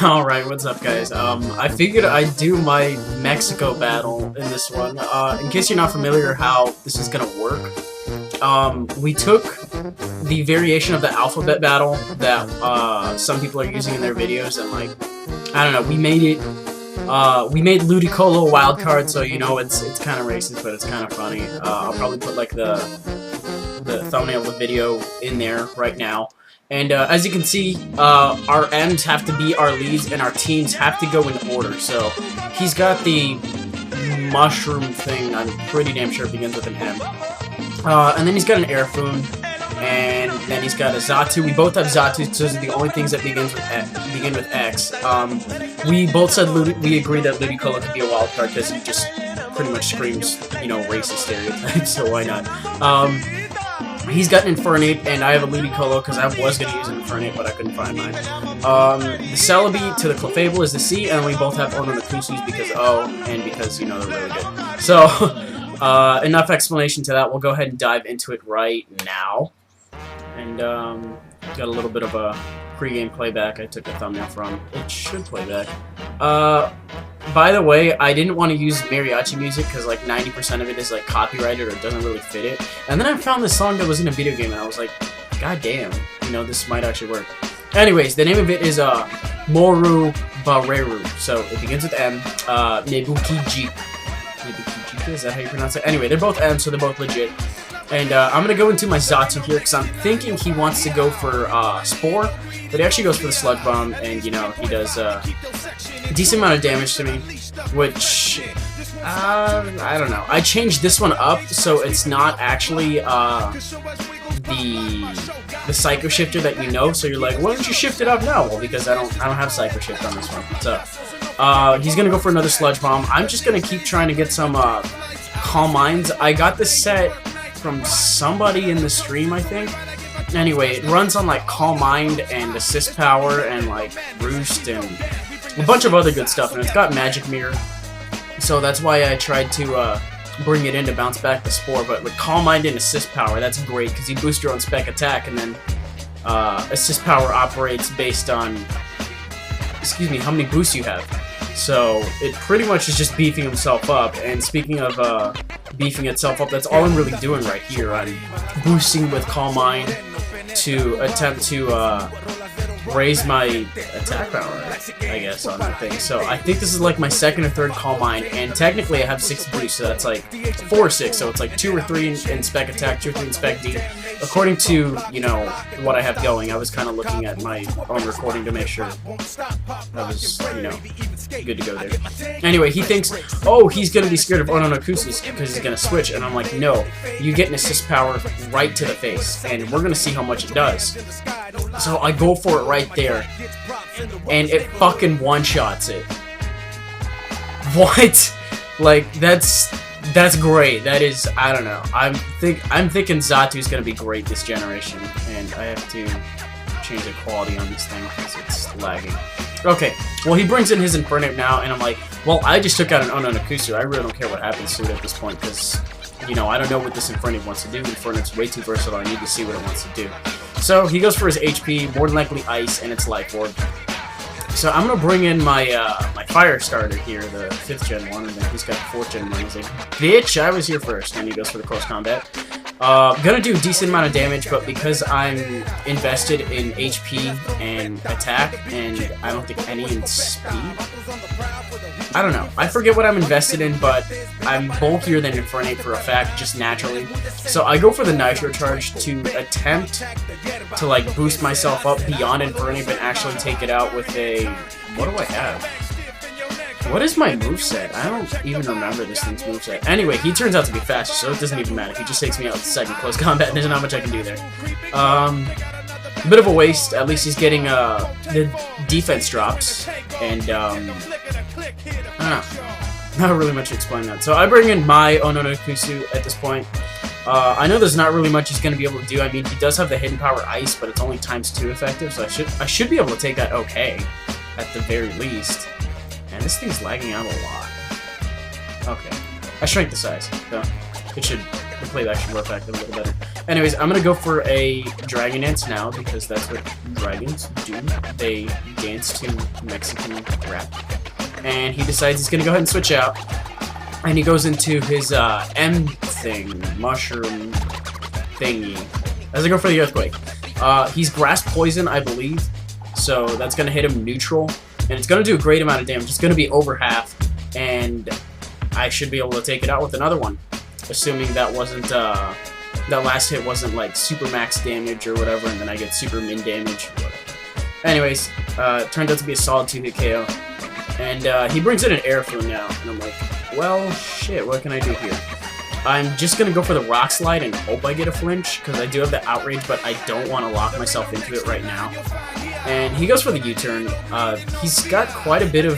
Alright, what's up guys? I figured I'd do my Mexico battle in this one. In case you're not familiar how this is gonna work, we took the variation of the alphabet battle that some people are using in their videos and like, I don't know, we made it, we made Ludicolo a wild card, so you know, it's kind of racist, but it's kind of funny. I'll probably put like the thumbnail of the video in there right now. And as you can see, our M's have to be our leads, and our teams have to go in order. So he's got the mushroom thing. I'm pretty damn sure it begins with an M. And then he's got an Airfoon, and then he's got a Xatu. We both have Xatu, so those are the only things that begin with X. We both said we agreed that Ludicolo could be a wild card because he just pretty much screams, you know, racist stereotypes. So why not? He's got an Infernape, and I have a Ludicolo because I was going to use an Infernape, but I couldn't find mine. The Celebi to the Clefable is the C, and we both have Ononokusus because O, and because, you know, they're really good. So, enough explanation to that. We'll go ahead and dive into it right now. And, got a little bit of a pre-game playback I took a thumbnail from. It should play back. By the way, I didn't want to use mariachi music because like 90% of it is like copyrighted or it doesn't really fit it. And then I found this song that was in a video game and I was like, god damn, you know, this might actually work. Anyways, the name of it is Moru Bareru. So it begins with M. Nebukiji. Nebukiji, is that how you pronounce it? Anyway, they're both M, so they're both legit. And I'm going to go into my Xatu here because I'm thinking he wants to go for Spore, but he actually goes for the Sludge Bomb, and, you know, he does a decent amount of damage to me, which, I don't know. I changed this one up so it's not actually the Psycho Shifter that you know, so you're like, why don't you shift it up now? Well, because I don't have Psycho Shift on this one. So, he's going to go for another Sludge Bomb. I'm just going to keep trying to get some Calm Minds. I got this set from somebody in the stream, I think. Anyway, it runs on like Calm Mind and Assist Power and like Roost and a bunch of other good stuff, and it's got Magic Mirror, so that's why I tried to bring it in to bounce back the Spore. But with Calm Mind and Assist Power, that's great because you boost your own spec attack, and then Assist Power operates based on, excuse me, how many boosts you have. So it pretty much is just beefing himself up. And speaking of beefing itself up, that's all I'm really doing right here. I'm boosting with Calm Mind to attempt to raise my attack power, I guess, on that thing. So I think this is like my second or third Calm Mind, and technically I have 6 boosts, so that's like 4 or 6, so it's like 2 or 3 in spec attack, 2 or 3 in spec D. According to, you know, what I have going, I was kind of looking at my own recording to make sure I was, you know, good to go there. Anyway, he thinks, oh, he's going to be scared of Ononokusus because he's going to switch, and I'm like, no, you get an assist power right to the face, and we're going to see how much it does. So I go for it right there, and it fucking one-shots it. What? Like, that's great. That is, I don't know. I'm thinking Xatu's gonna be great this generation, and I have to change the quality on this thing because it's lagging. Okay, well, he brings in his Infernape now, and I'm like, well, I just took out an Ononokusu. I really don't care what happens to it at this point because, you know, I don't know what this Infernape wants to do. Infernape's way too versatile. I need to see what it wants to do. So he goes for his HP, more than likely Ice, and it's Life Orb. So I'm gonna bring in my my Fire Starter here, the 5th Gen one, and then he's got the 4th Gen one. He's like, bitch, I was here first, and he goes for the Close Combat. Gonna do a decent amount of damage, but because I'm invested in HP and attack, and I don't think any in speed, I don't know. I forget what I'm invested in, but I'm bulkier than Infernape for a fact, just naturally. So I go for the Nitro Charge to attempt to like boost myself up beyond Infernape and actually take it out with a... What do I have? What is my moveset? I don't even remember this thing's moveset. Anyway, he turns out to be faster, so it doesn't even matter. He just takes me out with second Close Combat, there's not much I can do there. A bit of a waste. At least he's getting the defense drops, and I don't know. Not really much to explain that. So I bring in my Ononokusu at this point. I know there's not really much he's going to be able to do. I mean, he does have the Hidden Power Ice, but it's only ×2 effective, so I should be able to take that okay, at the very least. And this thing's lagging out a lot. Okay. I shrank the size, so it should the playback should work back a little better. Anyways, I'm gonna go for a dragon dance now because that's what dragons do. They dance to Mexican rap. And he decides he's gonna go ahead and switch out. And he goes into his M thing, mushroom thingy. As I go for the earthquake. He's grass poison, I believe. So that's gonna hit him neutral. And it's gonna do a great amount of damage. It's gonna be over half. And I should be able to take it out with another one. Assuming that wasn't, that last hit wasn't like super max damage or whatever, and then I get super min damage. Anyways, turned out to be a solid 2-hit KO. And he brings in an air flume now, and I'm like, well, shit, what can I do here? I'm just gonna go for the rock slide and hope I get a flinch, because I do have the outrage, but I don't want to lock myself into it right now. And he goes for the U-turn. He's got quite a bit of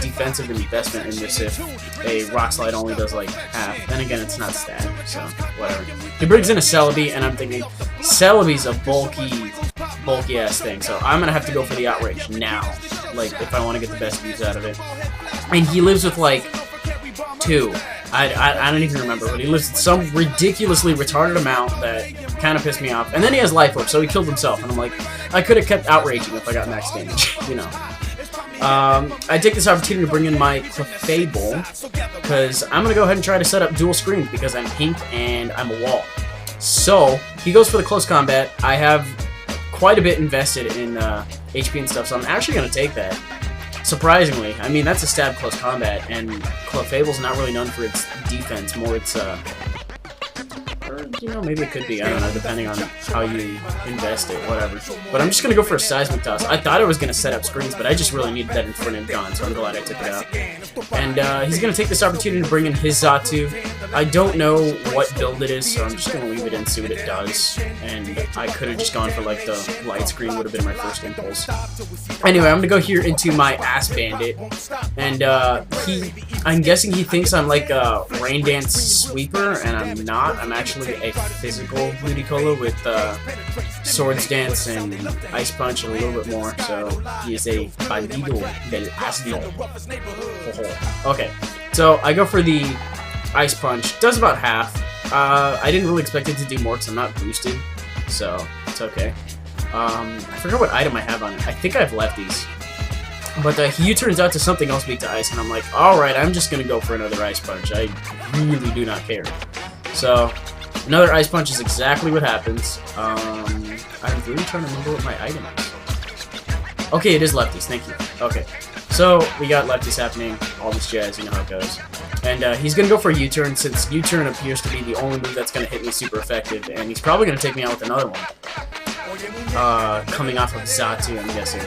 defensive investment in this if a rock slide only does like half. And again, it's not static, so whatever. He brings in a Celebi, and I'm thinking, Celebi's a bulky ass thing, so I'm gonna have to go for the outrage now, like if I want to get the best views out of it. And he lives with like 2. I don't even remember, but he lives with some ridiculously retarded amount that kind of pissed me off. And then he has life orb, so he killed himself. And I'm like, I could have kept outraging if I got max damage, you know. I take this opportunity to bring in my Clefable, because I'm going to go ahead and try to set up dual screens, because I'm pink and I'm a wall. So, he goes for the close combat. I have quite a bit invested in HP and stuff, so I'm actually going to take that. Surprisingly, I mean, that's a stab close combat, and Clefable's not really known for its defense, more its, or, you know, maybe it could be, I don't know, depending on how you invest it, whatever. But I'm just gonna go for a Seismic Toss. I thought I was gonna set up screens, but I just really needed that in front of Gone, so I'm glad I took it out. And, he's gonna take this opportunity to bring in his Xatu. I don't know what build it is, so I'm just gonna leave it in and see what it does. And I could have just gone for, like, the light screen would have been my first impulse. Anyway, I'm gonna go here into my Ass Bandit. And, I'm guessing he thinks I'm like a Rain Dance Sweeper, and I'm not. I'm actually a physical Ludicolo with, Swords Dance and Ice Punch and a little bit more, so he is a Bandido del Asno. Okay, so I go for the Ice Punch. Does about half. I didn't really expect it to do more because I'm not boosted, so it's okay. I forgot what item I have on it. I think I have lefties. But he turns out to something else weak to ice, and I'm like, alright, I'm just gonna go for another Ice Punch. I really do not care. So, another Ice Punch is exactly what happens. I'm really trying to remember what my item is. Okay, it is lefties, thank you. Okay, so we got lefties happening, all this jazz, you know how it goes. And he's gonna go for a U-turn, since U-turn appears to be the only move that's gonna hit me super effective, and he's probably gonna take me out with another one. Coming off of Xatu, I'm guessing.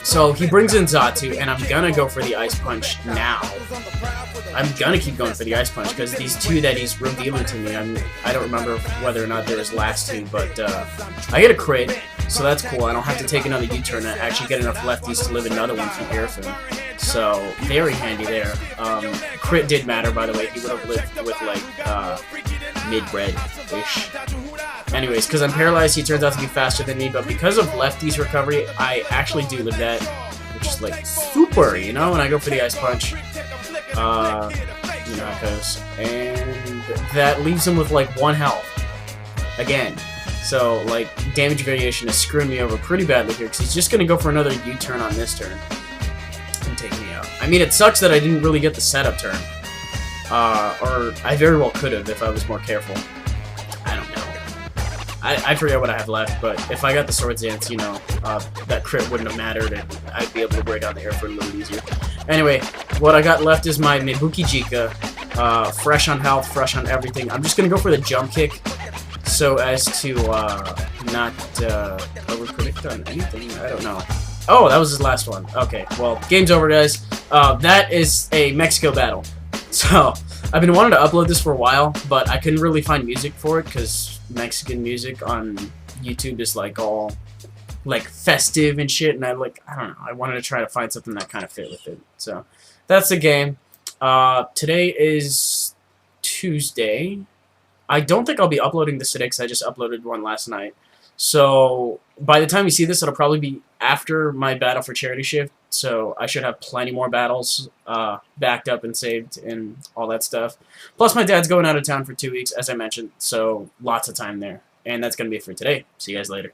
So he brings in Xatu, and I'm gonna go for the Ice Punch now. I'm gonna keep going for the Ice Punch, because these 2 that he's revealing to me, I don't remember whether or not they're his last 2, but I get a crit, so that's cool. I don't have to take another U-turn. I actually get enough lefties to live another one from Airfin. So, very handy there. Crit did matter, by the way. He would have lived with, like, mid-red-ish. Anyways, because I'm paralyzed, he turns out to be faster than me, but because of lefties recovery, I actually do live that, which is, like, super, you know? When I go for the Ice Punch, you know how it goes. And that leaves him with, like, 1 health. Again. So, like, damage variation is screwing me over pretty badly here, because he's just going to go for another U-turn on this turn. And take me out. I mean, it sucks that I didn't really get the setup turn. Or I very well could have if I was more careful. I don't know. I forget what I have left, but if I got the Swords Dance, you know, that crit wouldn't have mattered, and I'd be able to break down the air for a little easier. Anyway, what I got left is my Mebuki Jika, fresh on health, fresh on everything. I'm just gonna go for the jump kick, so as to not overpredict on anything. I don't know. Oh, that was his last one. Okay, well, game's over, guys. That is a Mexico battle. So, I've been wanting to upload this for a while, but I couldn't really find music for it, because Mexican music on YouTube is, like, all, like, festive and shit, and I don't know, I wanted to try to find something that kind of fit with it. So, that's the game. Today is Tuesday. I don't think I'll be uploading this today, because I just uploaded one last night. So, by the time you see this, it'll probably be after my Battle for Charity shift, so I should have plenty more battles backed up and saved and all that stuff. Plus, my dad's going out of town for 2 weeks, as I mentioned, so lots of time there. And that's going to be it for today. See you guys later.